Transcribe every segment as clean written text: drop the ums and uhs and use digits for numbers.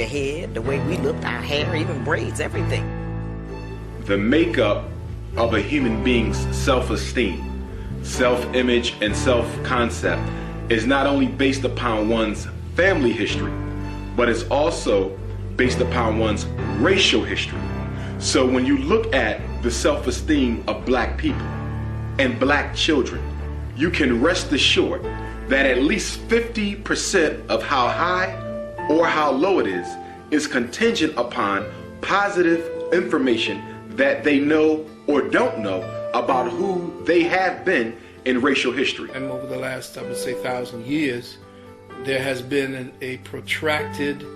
your head, the way we looked, our hair, even braids, everything. The makeup of a human being's self-esteem, self-image, and self-concept is not only based upon one's family history, but it's also based upon one's racial history. So when you look at the self-esteem of black people and black children, you can rest assured that at least 50% of how high or how low it is contingent upon positive information that they know or don't know about who they have been in racial history. And over the last, I would say, 1,000 years, there has been a protracted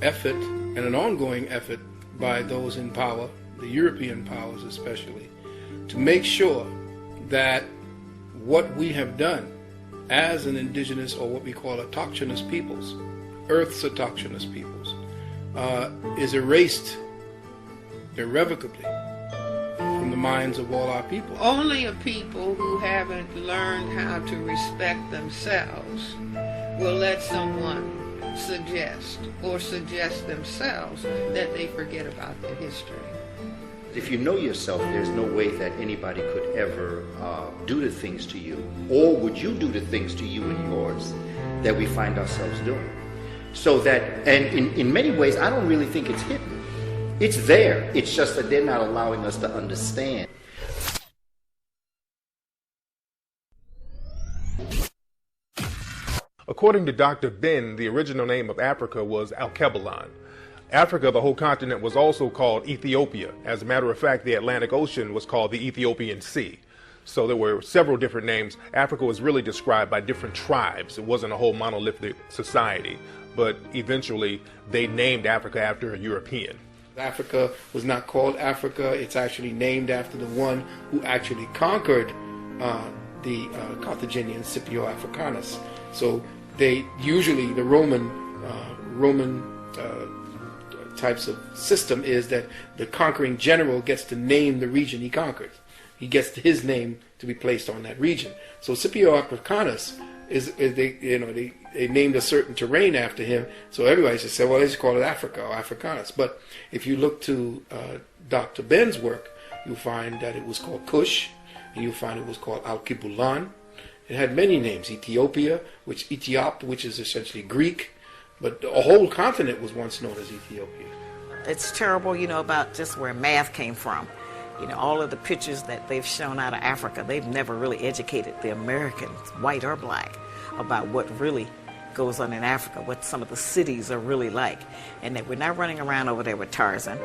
effort and an ongoing effort by those in power, the European powers especially, to make sure that what we have done as an indigenous, or what we call autochthonous peoples, Earth's autochthonous peoples, is erased irrevocably from the minds of all our people. Only a people who haven't learned how to respect themselves will let someone suggest themselves that they forget about their history. If you know yourself, there's no way that anybody could ever do the things to you, or would you do the things to you and yours that we find ourselves doing. So that, and in many ways, I don't really think it's hidden. It's there. It's just that they're not allowing us to understand. According to Dr. Ben, the original name of Africa was Alkebulan. Africa, the whole continent, was also called Ethiopia. As a matter of fact, the Atlantic Ocean was called the Ethiopian Sea. So there were several different names. Africa was really described by different tribes. It wasn't a whole monolithic society, but eventually they named Africa after a European. Africa was not called Africa. It's actually named after the one who actually conquered the Carthaginian Scipio Africanus. So they usually, the Roman types of system is that the conquering general gets to name the region he conquered. He gets his name to be placed on that region. So Scipio Africanus is they named a certain terrain after him. So everybody just said, well, let's call it Africa or Africanus. But if you look to Dr. Ben's work, you'll find that it was called Kush, and you'll find it was called Alkebulan. It had many names: Ethiopia, which is essentially Greek, but a whole continent was once known as Ethiopia. It's terrible, about just where math came from. All of the pictures that they've shown out of Africa, they've never really educated the Americans, white or black, about what really goes on in Africa, what some of the cities are really like, and that we're not running around over there with Tarzan.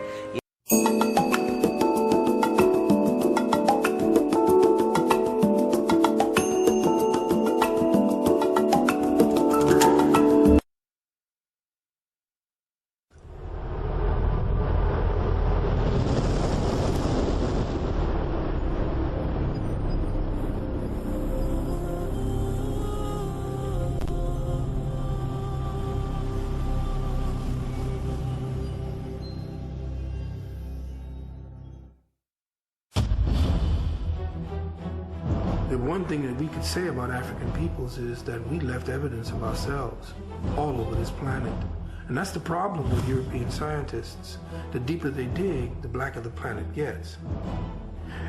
The one thing that we could say about African peoples is that we left evidence of ourselves all over this planet. And that's the problem with European scientists. The deeper they dig, the blacker the planet gets.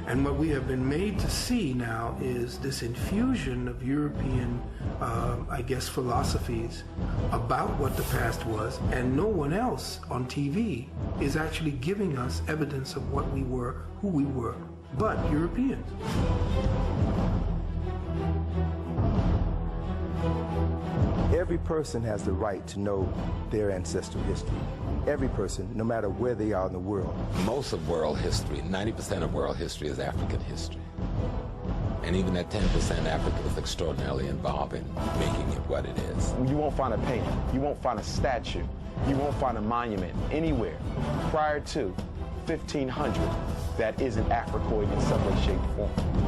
And what we have been made to see now is this infusion of European, philosophies about what the past was, and no one else on TV is actually giving us evidence of what we were, who we were, but Europeans. Every person has the right to know their ancestral history. Every person, no matter where they are in the world. Most of world history, 90% of world history is African history. And even at 10%, Africa is extraordinarily involved in making it what it is. You won't find a painting, you won't find a statue, you won't find a monument anywhere prior to 1500 that isn't Africoid in some way, shape, or form.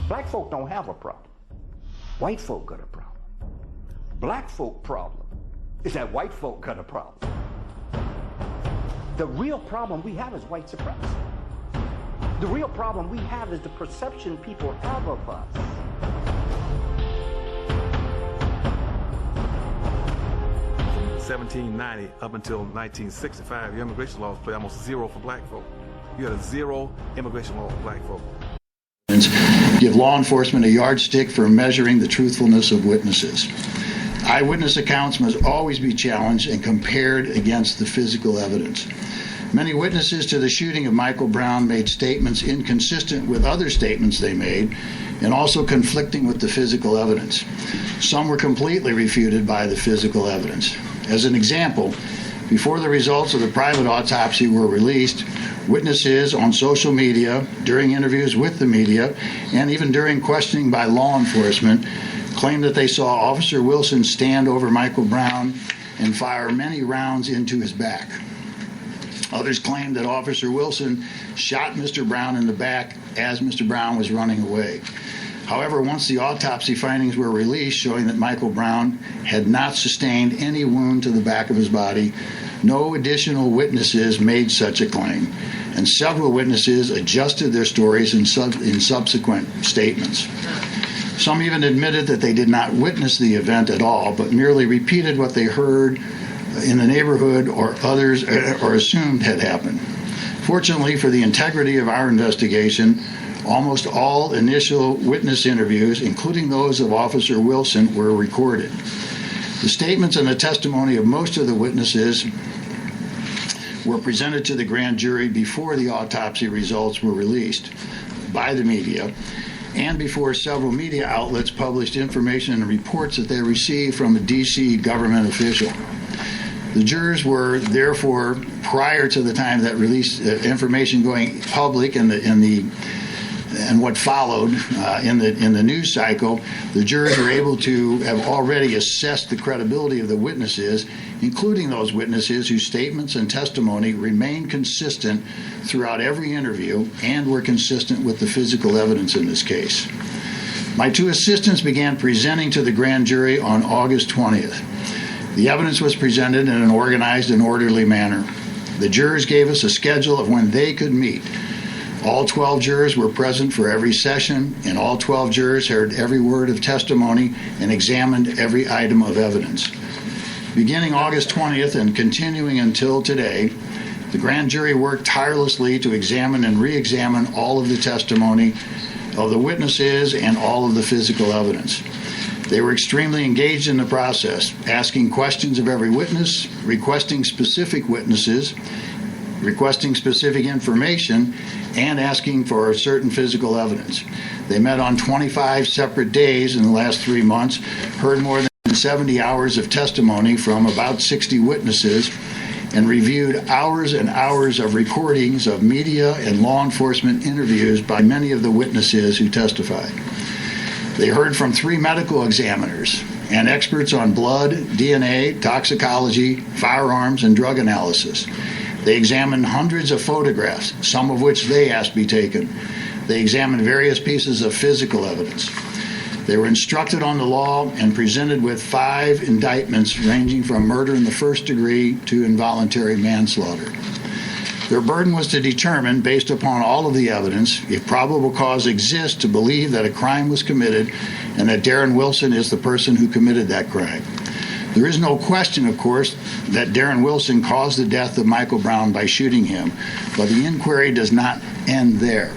Black White folk don't have a problem. White folk got a problem. Black folk problem is that white folk got a problem. The real problem we have is white supremacy. The real problem we have is the perception people have of us. From 1790 up until 1965, your immigration laws played almost zero for black folk. You had a zero immigration law for black folk. Give law enforcement a yardstick for measuring the truthfulness of witnesses. Eyewitness accounts must always be challenged and compared against the physical evidence. Many witnesses to the shooting of Michael Brown made statements inconsistent with other statements they made and also conflicting with the physical evidence. Some were completely refuted by the physical evidence. As an example, before the results of the private autopsy were released, witnesses on social media, during interviews with the media, and even during questioning by law enforcement, claimed that they saw Officer Wilson stand over Michael Brown and fire many rounds into his back. Others claimed that Officer Wilson shot Mr. Brown in the back as Mr. Brown was running away. However, once the autopsy findings were released showing that Michael Brown had not sustained any wound to the back of his body, no additional witnesses made such a claim, and several witnesses adjusted their stories in subsequent statements. Some even admitted that they did not witness the event at all, but merely repeated what they heard in the neighborhood or others or assumed had happened. Fortunately for the integrity of our investigation, almost all initial witness interviews, including those of Officer Wilson, were recorded. The statements and the testimony of most of the witnesses were presented to the grand jury before the autopsy results were released by the media, and before several media outlets published information and reports that they received from a D.C. government official. The jurors were therefore, prior to the time that released information going public and what followed in the news cycle, the jurors were able to have already assessed the credibility of the witnesses, including those witnesses whose statements and testimony remained consistent throughout every interview and were consistent with the physical evidence in this case. My two assistants began presenting to the grand jury on August 20th. The evidence was presented in an organized and orderly manner. The jurors gave us a schedule of when they could meet. All 12 jurors were present for every session, and all 12 jurors heard every word of testimony and examined every item of evidence. Beginning August 20th and continuing until today, the grand jury worked tirelessly to examine and re-examine all of the testimony of the witnesses and all of the physical evidence. They were extremely engaged in the process, asking questions of every witness, requesting specific witnesses, requesting specific information, and asking for certain physical evidence. They met on 25 separate days in the last 3 months, heard more than 70 hours of testimony from about 60 witnesses, and reviewed hours and hours of recordings of media and law enforcement interviews by many of the witnesses who testified. They heard from 3 medical examiners and experts on blood, DNA, toxicology, firearms, and drug analysis. They examined hundreds of photographs, some of which they asked be taken. They examined various pieces of physical evidence. They were instructed on the law and presented with 5 indictments ranging from murder in the first degree to involuntary manslaughter. Their burden was to determine, based upon all of the evidence, if probable cause exists to believe that a crime was committed and that Darren Wilson is the person who committed that crime. There is no question, of course, that Darren Wilson caused the death of Michael Brown by shooting him, but the inquiry does not end there.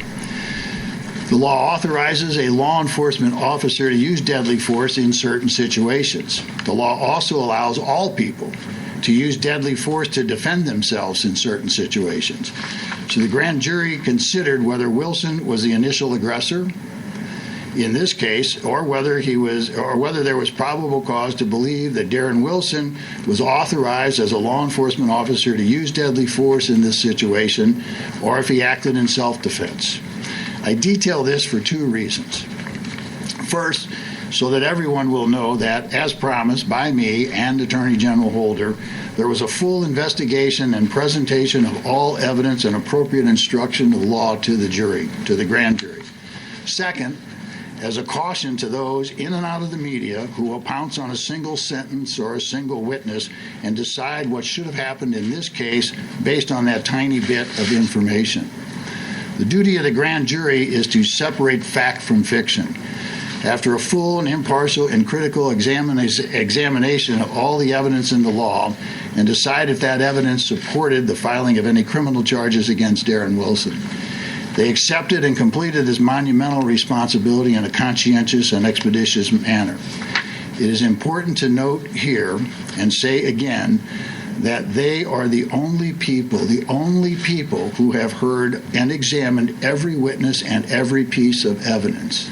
The law authorizes a law enforcement officer to use deadly force in certain situations. The law also allows all people to use deadly force to defend themselves in certain situations. So the grand jury considered whether Wilson was the initial aggressor in this case, or whether there was probable cause to believe that Darren Wilson was authorized as a law enforcement officer to use deadly force in this situation, or if he acted in self-defense. I detail this for 2 reasons. First, so that everyone will know that, as promised by me and Attorney General Holder, there was a full investigation and presentation of all evidence and appropriate instruction of law to the jury, to the grand jury. Second, as a caution to those in and out of the media who will pounce on a single sentence or a single witness and decide what should have happened in this case based on that tiny bit of information. The duty of the grand jury is to separate fact from fiction. After a full and impartial and critical examination of all the evidence in the law and decide if that evidence supported the filing of any criminal charges against Darren Wilson. They accepted and completed this monumental responsibility in a conscientious and expeditious manner. It is important to note here and say again that they are the only people who have heard and examined every witness and every piece of evidence.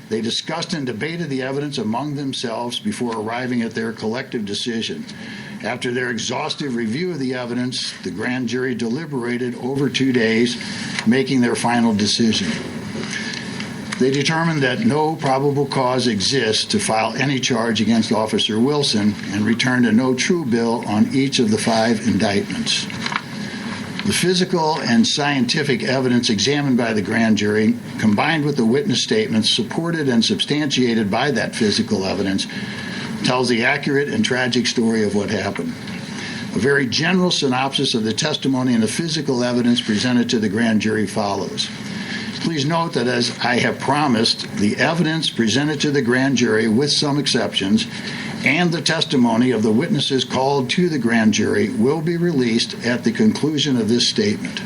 They discussed and debated the evidence among themselves before arriving at their collective decision. After their exhaustive review of the evidence, the grand jury deliberated over 2 days, making their final decision. They determined that no probable cause exists to file any charge against Officer Wilson and returned a no true bill on each of the 5 indictments. The physical and scientific evidence examined by the grand jury, combined with the witness statements supported and substantiated by that physical evidence, tells the accurate and tragic story of what happened. A very general synopsis of the testimony and the physical evidence presented to the grand jury follows. Please note that, as I have promised, the evidence presented to the grand jury, with some exceptions, and the testimony of the witnesses called to the grand jury will be released at the conclusion of this statement.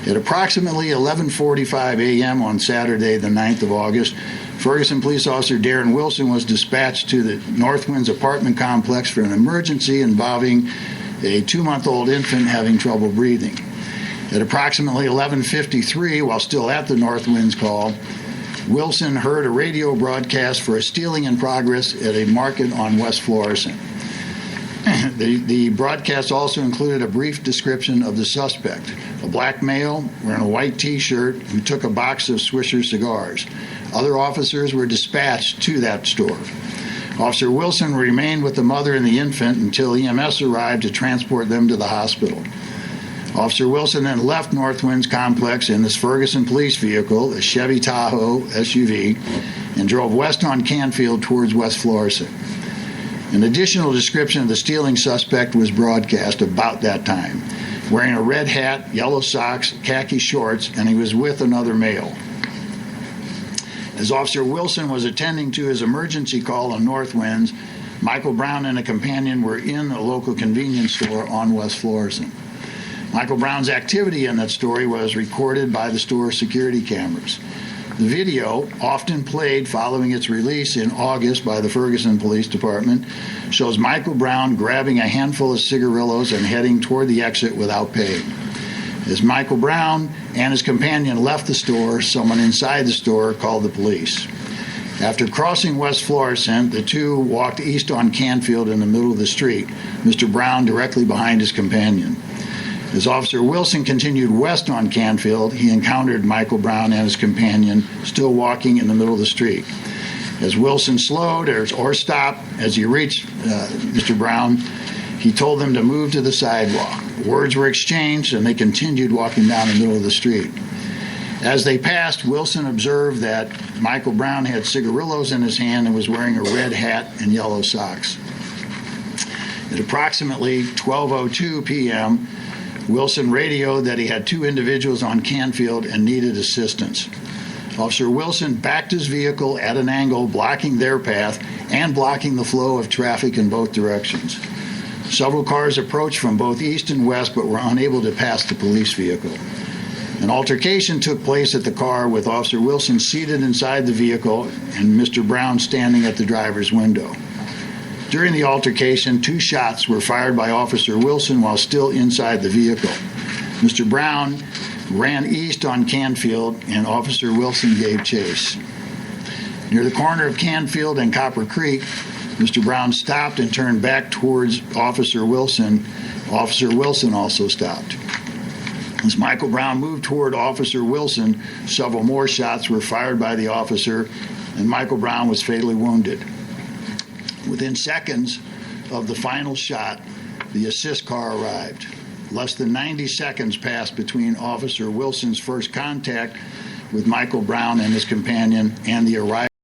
At approximately 11:45 a.m. on Saturday, the 9th of August, Ferguson Police Officer Darren Wilson was dispatched to the Northwinds apartment complex for an emergency involving a 2-month-old infant having trouble breathing. At approximately 11:53, while still at the Northwinds call, Wilson heard a radio broadcast for a stealing in progress at a market on West Florissant. The broadcast also included a brief description of the suspect, a black male wearing a white T-shirt who took a box of Swisher cigars. Other officers were dispatched to that store. Officer Wilson remained with the mother and the infant until EMS arrived to transport them to the hospital. Officer Wilson then left Northwinds complex in his Ferguson police vehicle, a Chevy Tahoe SUV, and drove west on Canfield towards West Florissant. An additional description of the stealing suspect was broadcast about that time, wearing a red hat, yellow socks, khaki shorts, and he was with another male. As Officer Wilson was attending to his emergency call on Northwinds, Michael Brown and a companion were in a local convenience store on West Florissant. Michael Brown's activity in that story was recorded by the store security cameras. The video, often played following its release in August by the Ferguson Police Department, shows Michael Brown grabbing a handful of cigarillos and heading toward the exit without paying. As Michael Brown and his companion left the store, someone inside the store called the police. After crossing West Florissant, the two walked east on Canfield in the middle of the street, Mr. Brown directly behind his companion. As Officer Wilson continued west on Canfield, he encountered Michael Brown and his companion still walking in the middle of the street. As Wilson slowed or stopped as he reached Mr. Brown, he told them to move to the sidewalk. Words were exchanged, and they continued walking down the middle of the street. As they passed, Wilson observed that Michael Brown had cigarillos in his hand and was wearing a red hat and yellow socks. At approximately 12:02 p.m., Wilson radioed that he had two individuals on Canfield and needed assistance. Officer Wilson backed his vehicle at an angle, blocking their path and blocking the flow of traffic in both directions. Several cars approached from both east and west but were unable to pass the police vehicle. An altercation took place at the car with Officer Wilson seated inside the vehicle and Mr. Brown standing at the driver's window. During the altercation, 2 shots were fired by Officer Wilson while still inside the vehicle. Mr. Brown ran east on Canfield, and Officer Wilson gave chase. Near the corner of Canfield and Copper Creek, Mr. Brown stopped and turned back towards Officer Wilson. Officer Wilson also stopped. As Michael Brown moved toward Officer Wilson, several more shots were fired by the officer, and Michael Brown was fatally wounded. Within seconds of the final shot, the assist car arrived. Less than 90 seconds passed between Officer Wilson's first contact with Michael Brown and his companion and the arrival